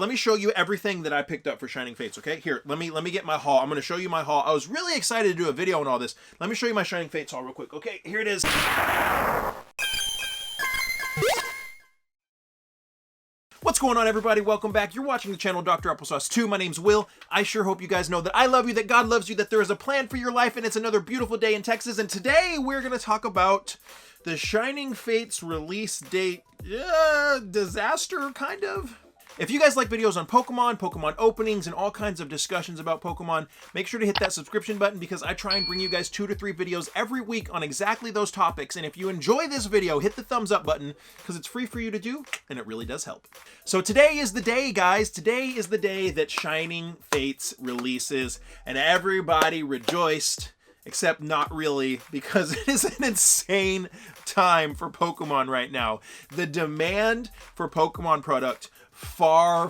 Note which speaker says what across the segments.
Speaker 1: let me show you everything that I picked up for Shining Fates, okay? Here, let me get my haul. I'm going to show you my haul. I was really excited to do a video on all this. Let me show you my Shining Fates haul real quick. Okay, here it is. What's going on, everybody? Welcome back. You're watching the channel Dr. Applesauce 2. My name's Will. I sure hope you guys know that I love you, that God loves you, that there is a plan for your life, and it's another beautiful day in Texas. And today we're going to talk about the Shining Fates release date disaster, kind of. If you guys like videos on Pokemon openings, and all kinds of discussions about Pokemon, make sure to hit that subscription button because I try and bring you guys 2 to 3 videos every week on exactly those topics. And if you enjoy this video, hit the thumbs up button because it's free for you to do and it really does help. So today is the day, guys. Today is the day that Shining Fates releases, and everybody rejoiced. Except not really, because it is an insane time for Pokemon right now. The demand for Pokemon product far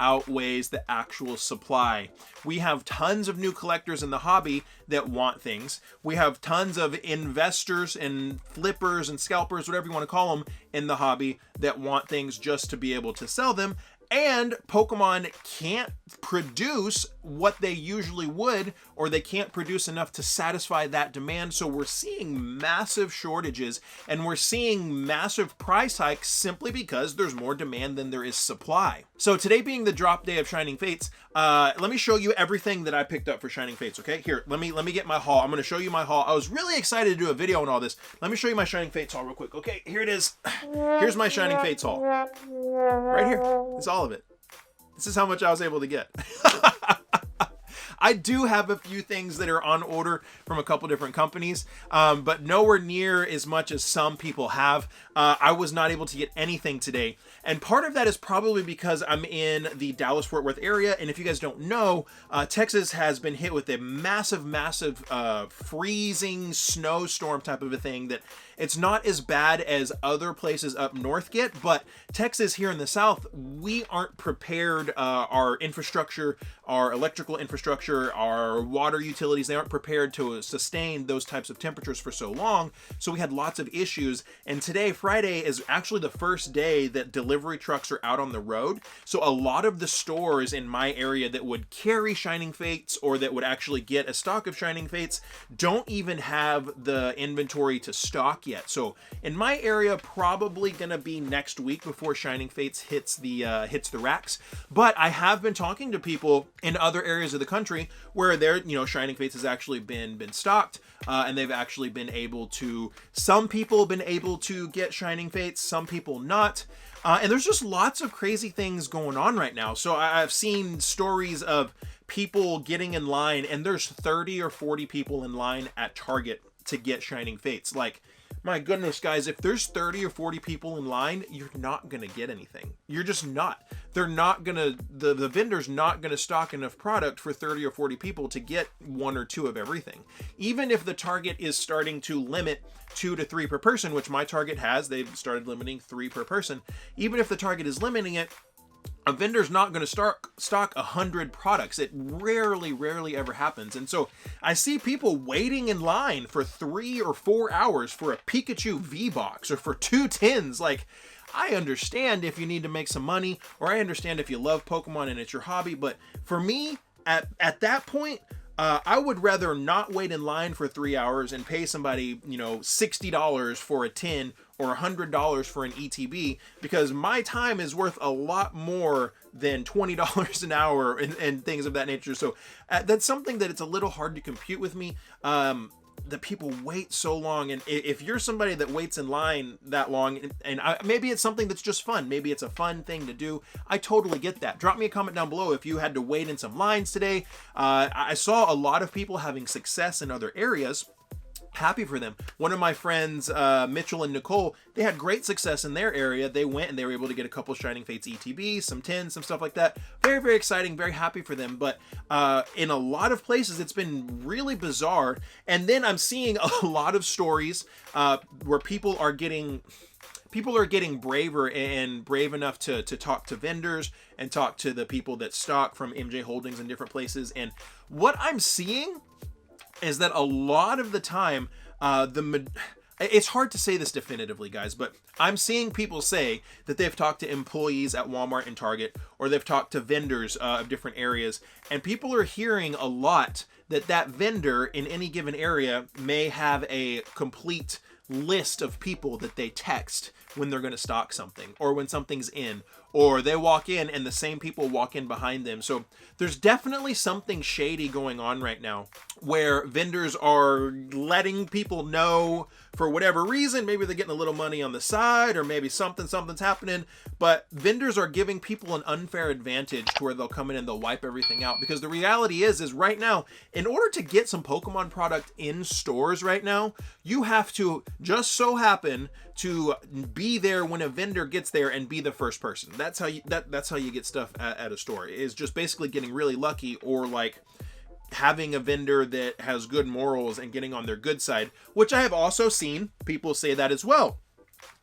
Speaker 1: outweighs the actual supply. We have tons of new collectors in the hobby that want things. We have tons of investors and flippers and scalpers, whatever you want to call them, in the hobby that want things just to be able to sell them. And Pokemon can't produce what they usually would, or they can't produce enough to satisfy that demand. So we're seeing massive shortages, and we're seeing massive price hikes simply because there's more demand than there is supply. So today being the drop day of Shining Fates, let me show you everything that I picked up for Shining Fates, okay? Here, let me get my haul. I'm going to show you my haul. I was really excited to do a video on all this. Let me show you my Shining Fates haul real quick. Okay, here it is. Here's my Shining Fates haul. Right here. It's all of it. This is how much I was able to get. I do have a few things that are on order from a couple different companies, but nowhere near as much as some people have. I was not able to get anything today. And part of that is probably because I'm in the Dallas-Fort Worth area. And if you guys don't know, Texas has been hit with a massive freezing snowstorm type of a thing that it's not as bad as other places up north get, but Texas here in the South, we aren't prepared. Our infrastructure, our electrical infrastructure, our water utilities, they aren't prepared to sustain those types of temperatures for so long. So we had lots of issues. And today, Friday, is actually the first day that delivery trucks are out on the road. So a lot of the stores in my area that would carry Shining Fates, or that would actually get a stock of Shining Fates, don't even have the inventory to stock yet. So in my area, probably gonna be next week before Shining Fates hits the racks. But I have been talking to people in other areas of the country where their Shining Fates has actually been stocked, and they've actually been able to. Some people have been able to get Shining Fates, some people not. And there's just lots of crazy things going on right now. So I've seen stories of people getting in line, and there's 30 or 40 people in line at Target to get Shining Fates. Like, my goodness, guys, if there's 30 or 40 people in line, you're not going to get anything. You're just not. They're not going to, the vendor's not going to stock enough product for 30 or 40 people to get 1 or 2 of everything. Even if the Target is starting to limit 2 to 3 per person, which my Target has, they've started limiting 3 per person. Even if the Target is limiting it, a vendor's not going to stock 100 products. It rarely ever happens. And so I see people waiting in line for 3 or 4 hours for a Pikachu V-Box or for 2 tins. Like, I understand if you need to make some money, or I understand if you love Pokemon and it's your hobby. But for me, at that point, I would rather not wait in line for 3 hours and pay somebody, $60 for a tin or $100 for an ETB, because my time is worth a lot more than $20 an hour and things of that nature. So that's something that it's a little hard to compute with me. That people wait so long, and if you're somebody that waits in line that long, and maybe it's something that's just fun, maybe it's a fun thing to do, I totally get that. Drop me a comment down below if you had to wait in some lines today. I saw a lot of people having success in other areas. Happy for them. One of my friends, Mitchell and Nicole, they had great success in their area. They went and they were able to get a couple Shining Fates ETBs, some tins, some stuff like that. Very exciting, very happy for them. But in a lot of places, it's been really bizarre. And then I'm seeing a lot of stories where people are getting braver and brave enough to talk to vendors and talk to the people that stock from MJ Holdings and different places. And what I'm seeing is that a lot of the time, it's hard to say this definitively, guys, but I'm seeing people say that they've talked to employees at Walmart and Target, or they've talked to vendors of different areas, and people are hearing a lot that vendor in any given area may have a complete list of people that they text when they're going to stock something, or when something's in, or they walk in and the same people walk in behind them. So there's definitely something shady going on right now, where vendors are letting people know for whatever reason. Maybe they're getting a little money on the side, or maybe something's happening, but vendors are giving people an unfair advantage to where they'll come in and they'll wipe everything out. Because the reality is right now, in order to get some Pokemon product in stores right now, you have to just so happen to be there when a vendor gets there and be the first person. That's how you that's how you get stuff at a store, is just basically getting really lucky, or like having a vendor that has good morals and getting on their good side, which I have also seen people say that as well.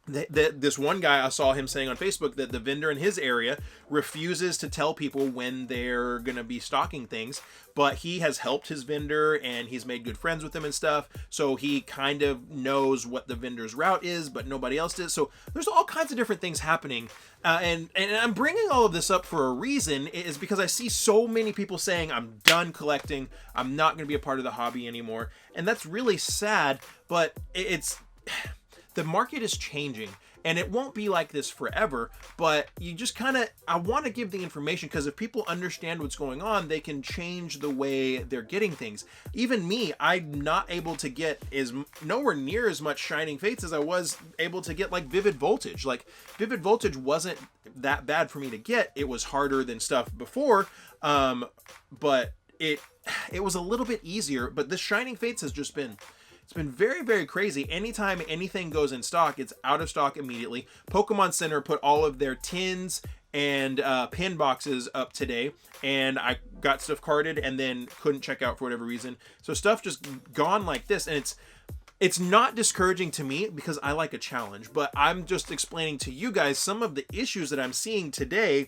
Speaker 1: This one guy, I saw him saying on Facebook that the vendor in his area refuses to tell people when they're going to be stocking things, but he has helped his vendor and he's made good friends with them and stuff. So he kind of knows what the vendor's route is, but nobody else does. So there's all kinds of different things happening. And I'm bringing all of this up for a reason, is because I see so many people saying, I'm done collecting. I'm not going to be a part of the hobby anymore. And that's really sad, but it's... the market is changing, and it won't be like this forever, but you just kind of, I want to give the information, because if people understand what's going on, they can change the way they're getting things. Even me, I'm not able to get nowhere near as much Shining Fates as I was able to get like Vivid Voltage. Like Vivid Voltage wasn't that bad for me to get. It was harder than stuff before, but it was a little bit easier. But this Shining Fates has just been... it's been very, very crazy. Anytime anything goes in stock, it's out of stock immediately. Pokemon Center put all of their tins and pin boxes up today, and I got stuff carded and then couldn't check out for whatever reason. So stuff just gone like this, and it's not discouraging to me, because I like a challenge, but I'm just explaining to you guys some of the issues that I'm seeing today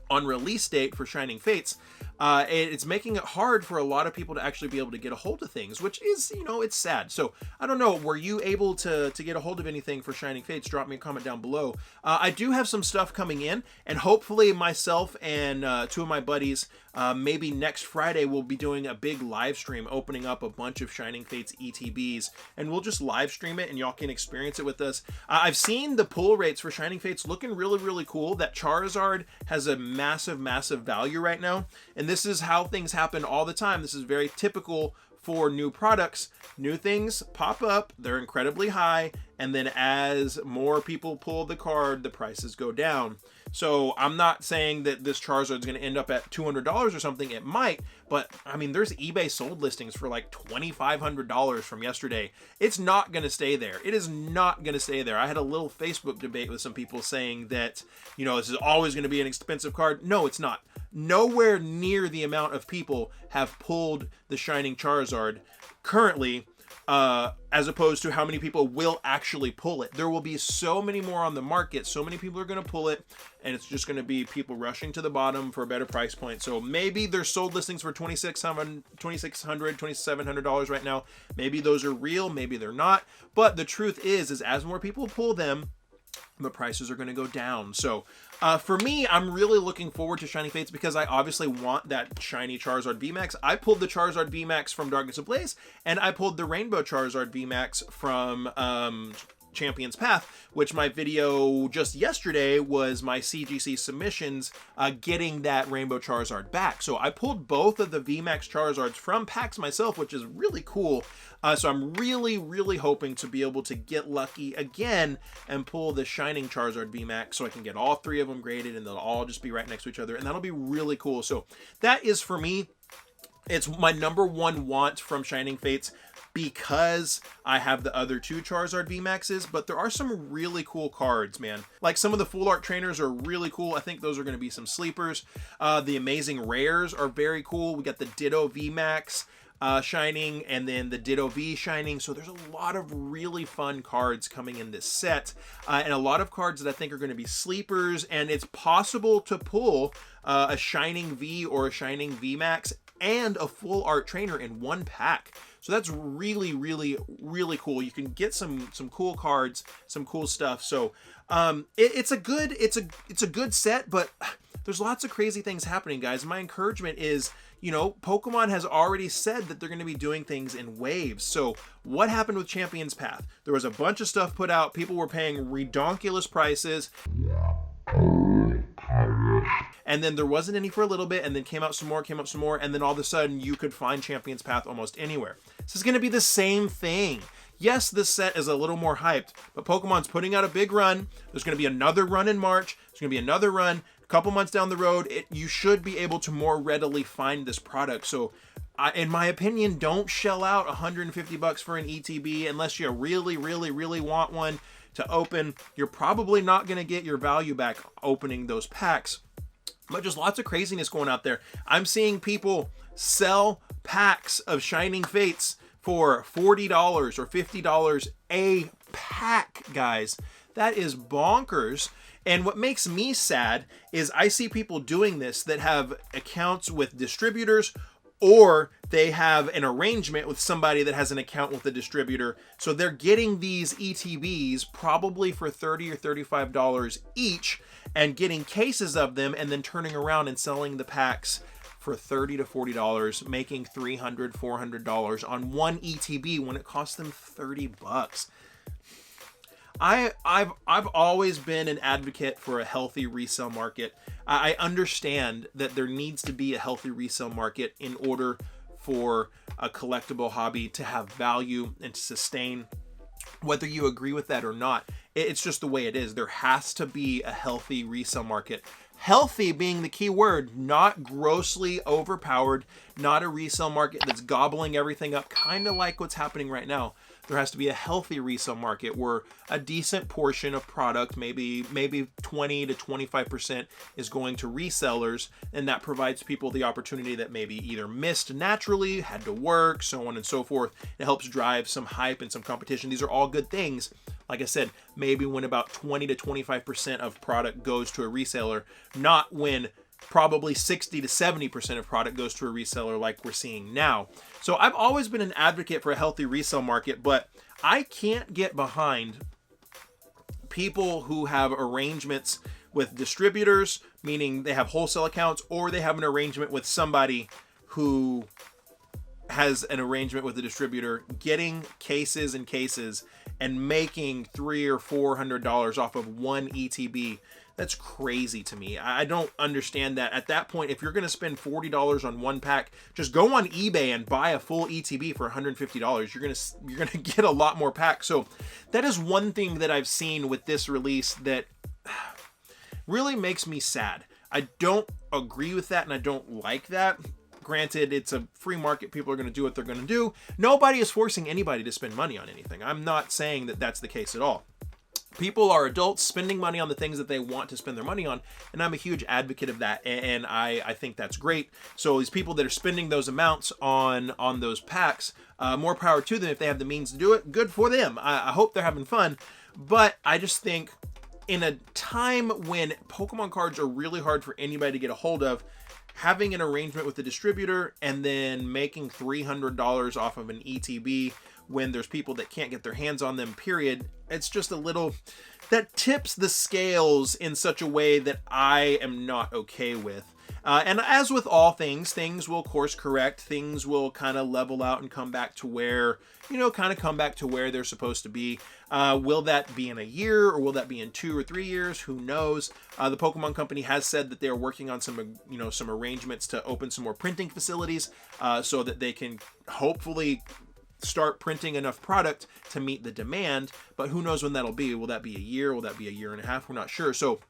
Speaker 1: on release date for Shining Fates. It's making it hard for a lot of people to actually be able to get a hold of things, which is, it's sad. So I don't know, were you able to get a hold of anything for Shining Fates? Drop me a comment down below. I do have some stuff coming in, and hopefully myself and two of my buddies, maybe next Friday, we'll be doing a big live stream opening up a bunch of Shining Fates ETBs, and we'll just live stream it and y'all can experience it with us. I've seen the pull rates for Shining Fates looking really, really cool. That Charizard has a massive, massive value right now, and this is how things happen all the time. This is very typical for new products. New things pop up, they're incredibly high, and then as more people pull the card, the prices go down. So I'm not saying that this Charizard is going to end up at $200 or something. It might, but I mean, there's eBay sold listings for like $2,500 from yesterday. It's not going to stay there. It is not going to stay there. I had a little Facebook debate with some people saying that, this is always going to be an expensive card. No, it's not. Nowhere near the amount of people have pulled the Shining Charizard currently, as opposed to how many people will actually pull it. There will be so many more on the market. So many people are going to pull it, and it's just going to be people rushing to the bottom for a better price point. So maybe there's sold listings for $2,600, $2,700 right now. Maybe those are real, maybe they're not. But the truth is as more people pull them, the prices are going to go down. So for me, I'm really looking forward to Shining Fates, because I obviously want that shiny Charizard VMAX. I pulled the Charizard VMAX from Darkness Ablaze, and I pulled the Rainbow Charizard VMAX from Champion's Path, which my video just yesterday was my CGC submissions getting that Rainbow Charizard back. So I pulled both of the VMAX Charizards from packs myself, which is really cool. So I'm really, really hoping to be able to get lucky again and pull the Shining Charizard VMAX, so I can get all three of them graded and they'll all just be right next to each other, and that'll be really cool. So that is, for me, it's my number one want from Shining Fates, because I have the other two Charizard VMAXs, but there are some really cool cards, man. Like some of the Full Art Trainers are really cool. I think those are going to be some sleepers. The Amazing Rares are very cool. We got the Ditto VMAX shining, and then the Ditto V shining. So there's a lot of really fun cards coming in this set, and a lot of cards that I think are going to be sleepers, and it's possible to pull a Shining V or a Shining VMAX and a Full Art Trainer in one pack. So that's really, really, really cool. You can get some cool cards, some cool stuff. So it's a good set, but there's lots of crazy things happening, guys. My encouragement is, you know, Pokemon has already said that they're going to be doing things in waves. So what happened with Champions Path? There was a bunch of stuff put out. People were paying redonkulous prices. And then there wasn't any for a little bit, and then came out some more, and then all of a sudden you could find Champions Path almost anywhere. This is going to be the same thing. Yes, this set is a little more hyped, but Pokemon's putting out a big run. There's going to be another run in March. There's going to be another run a couple months down the road. You should be able to more readily find this product. So in my opinion, don't shell out $150 for an ETB unless you really, really, really want one to open. You're probably not going to get your value back opening those packs. But just lots of craziness going out there. I'm seeing people sell packs of Shining Fates for $40 or $50 a pack, guys. That is bonkers. And what makes me sad is I see people doing this that have accounts with distributors, or they have an arrangement with somebody that has an account with the distributor. So they're getting these ETBs probably for $30 or $35 each and getting cases of them, and then turning around and selling the packs for $30 to $40, making $300, $400 on one ETB when it costs them $30. I've always been an advocate for a healthy resale market. I understand that there needs to be a healthy resale market in order for a collectible hobby to have value and to sustain. Whether you agree with that or not, it's just the way it is. There has to be a healthy resale market. Healthy being the key word, not grossly overpowered, not a resale market that's gobbling everything up, kind of like what's happening right now. There has to be a healthy resale market where a decent portion of product, maybe 20 to 25% is going to resellers, and that provides people the opportunity that maybe either missed naturally, had to work, so on and so forth. It helps drive some hype and some competition. These are all good things. Like I said, maybe when about 20 to 25% of product goes to a reseller, not when probably 60 to 70% of product goes to a reseller like we're seeing now. So I've always been an advocate for a healthy resale market, but I can't get behind people who have arrangements with distributors, meaning they have wholesale accounts, or they have an arrangement with somebody who has an arrangement with the distributor, getting cases and cases and making $300 or $400 off of one ETB. That's crazy to me. I don't understand that. At that point, if you're going to spend $40 on one pack, just go on eBay and buy a full ETB for $150. You're going to get a lot more packs. So that is one thing that I've seen with this release that really makes me sad. I don't agree with that, and I don't like that. Granted, it's a free market. People are going to do what they're going to do. Nobody is forcing anybody to spend money on anything. I'm not saying that that's the case at all. People are adults spending money on the things that they want to spend their money on, and I'm a huge advocate of that, and I think that's great. So these people that are spending those amounts on those packs, more power to them. If they have the means to do it, good for them. I hope they're having fun, but I just think in a time when Pokemon cards are really hard for anybody to get a hold of, having an arrangement with the distributor and then making $300 off of an ETB when there's people that can't get their hands on them, period, it's just a little, that tips the scales in such a way that I am not okay with. And as with all things will course correct. Things will kind of level out and come back to where, come back to where they're supposed to be. Will that be in a year, or will that be in 2 or 3 years? Who knows? The Pokemon Company has said that they're working on some arrangements to open some more printing facilities, so that they can hopefully start printing enough product to meet the demand. But who knows when that'll be? Will that be a year? Will that be a year and a half? We're not sure. So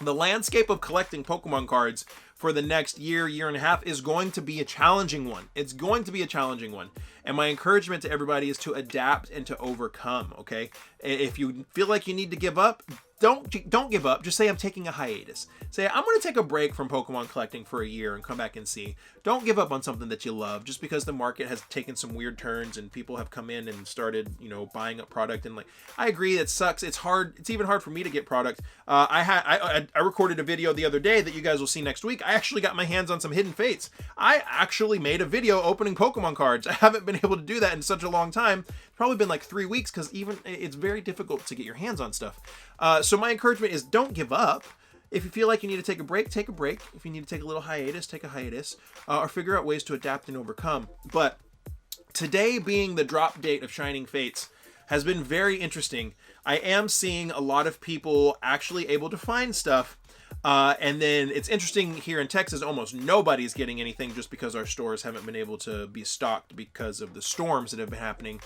Speaker 1: the landscape of collecting Pokemon cards for the next year and a half is going to be a challenging one. It's going to be a challenging one. And my encouragement to everybody is to adapt and to overcome, okay? If you feel like you need to give up, don't give up. Just say I'm taking a hiatus. Say I'm going to take a break from Pokemon collecting for a year and come back and see. Don't give up on something that you love just because the market has taken some weird turns and people have come in and started, you know, buying up product. And like, I agree, it sucks. It's hard. It's even hard for me to get product. I recorded a video the other day that you guys will see next week. I actually got my hands on some Hidden Fates. I actually made a video opening Pokemon cards. I haven't been able to do that in such a long time. It's probably been like 3 weeks because even it's very difficult to get your hands on stuff. So my encouragement is don't give up. If you feel like you need to take a break, take a break. If you need to take a little hiatus, take a hiatus, or figure out ways to adapt and overcome. But today being the drop date of Shining Fates has been very interesting. I am seeing a lot of people actually able to find stuff. And then it's interesting here in Texas, almost nobody's getting anything just because our stores haven't been able to be stocked because of the storms that have been happening.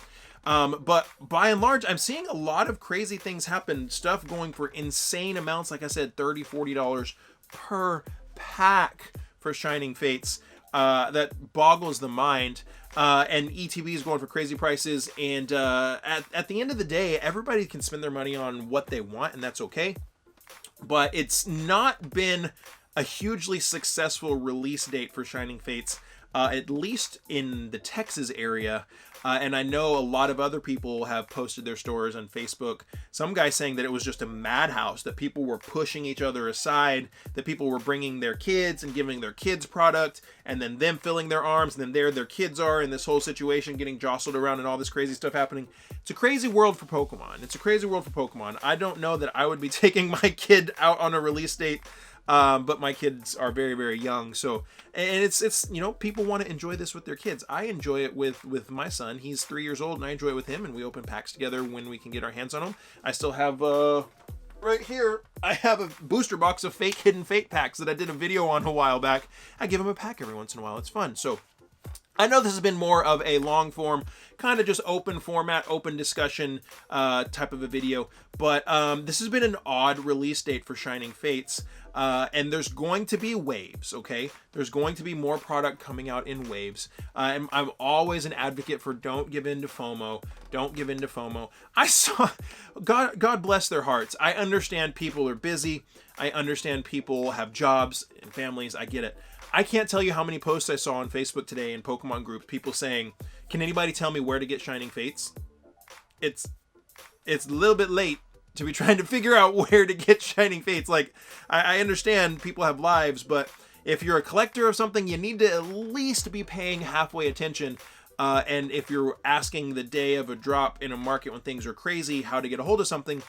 Speaker 1: But by and large, I'm seeing a lot of crazy things happen. Stuff going for insane amounts. Like I said, $30, $40 per pack for Shining Fates. That boggles the mind. And ETB is going for crazy prices. And at the end of the day, everybody can spend their money on what they want, and that's okay. But it's not been a hugely successful release date for Shining Fates, at least in the Texas area. And I know a lot of other people have posted their stores on Facebook. Some guy saying that it was just a madhouse, that people were pushing each other aside, that people were bringing their kids and giving their kids product, and then them filling their arms, and then there their kids are in this whole situation getting jostled around and all this crazy stuff happening. It's a crazy world for Pokemon. It's a crazy world for Pokemon. I don't know that I would be taking my kid out on a release date. But my kids are very, very young. So, and it's, you know, people want to enjoy this with their kids. I enjoy it with my son. He's 3 years old and I enjoy it with him, and we open packs together when we can get our hands on them. I still have, right here, I have a booster box of fake Hidden Fate packs that I did a video on a while back. I give him a pack every once in a while. It's fun. So I know this has been more of a long form, kind of just open format, open discussion type of a video, but this has been an odd release date for Shining Fates. And there's going to be waves, okay? There's going to be more product coming out in waves. I'm always an advocate for don't give in to FOMO. Don't give in to FOMO. I saw, God bless their hearts. I understand people are busy. I understand people have jobs and families. I get it. I can't tell you how many posts I saw on Facebook today in Pokemon groups, people saying, can anybody tell me where to get Shining Fates? It's a little bit late to be trying to figure out where to get Shining Fates. Like, I understand people have lives, but if you're a collector of something, you need to at least be paying halfway attention. And if you're asking the day of a drop in a market when things are crazy, how to get a hold of something,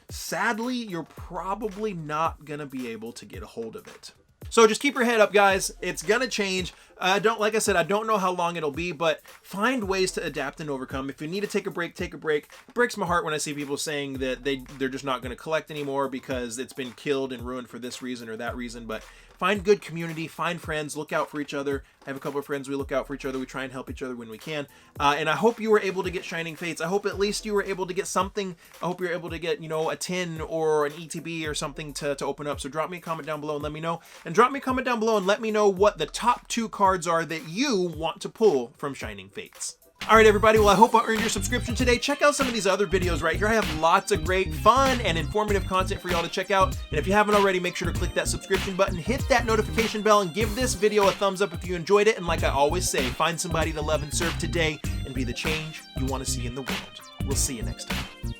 Speaker 1: sadly, you're probably not going to be able to get a hold of it. So just keep your head up, guys. It's gonna change. Like I said, I don't know how long it'll be, but find ways to adapt and overcome. If you need to take a break, take a break. It breaks my heart when I see people saying that they're just not gonna collect anymore because it's been killed and ruined for this reason or that reason. But find good community, find friends, look out for each other. I have a couple of friends, we look out for each other. We try and help each other when we can. And I hope you were able to get Shining Fates. I hope at least you were able to get something. I hope you're able to get, you know, a tin or an ETB or something to open up. So drop me a comment down below and let me know. And drop me a comment down below and let me know what the top 2 cards are that you want to pull from Shining Fates. All right, everybody. Well, I hope I earned your subscription today. Check out some of these other videos right here. I have lots of great fun and informative content for y'all to check out. And if you haven't already, make sure to click that subscription button, hit that notification bell, and give this video a thumbs up if you enjoyed it. And like I always say, find somebody to love and serve today and be the change you want to see in the world. We'll see you next time.